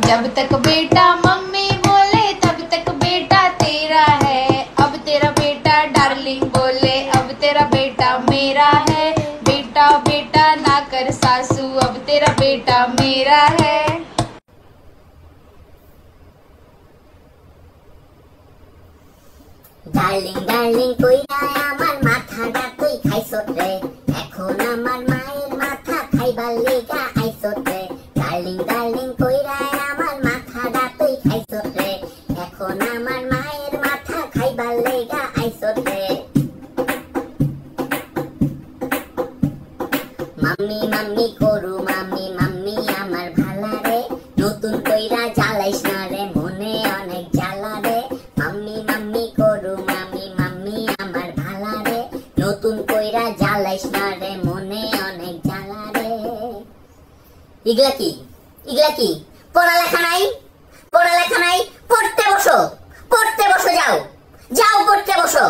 जब तक बेटा मम्मी बोले तब तक बेटा तेरा है। अब तेरा बेटा डार्लिंग बोले अब तेरा बेटा मेरा है। बेटा बेटा ना कर सासू अब तेरा बेटा मेरा है। डार्लिंग डार्लिंग কইরা আমার মাথাটা তুই খাইছত রে, এখন আমার মায়ের মাথা খাইবার লেগা আইছত রে। ডার্লিং ডার্লিং কইরা আমার মাথাটা তুই খাইছত রে, এখন আমার মায়ের মাথা খাইবার লেগা আইছত রে। মাম্মি মাম্মি করু মাম্মি মাম্মি আমার ভালা রে, নতুন কইরা জ্বালাইস না রে মনে অনেক জ্বালা রে। মাম্মি মাম্মি করু মাম্মি মাম্মি আমার ভালা রে, নতুন কইরা জ্বালাইস না রে মনে অনেক জ্বালা রে। এগুলা কি এগুলা কি? পড়ালেখা নাই পড়ালেখা নাই, পড়তে বসো যাও যাও পড়তে বসো।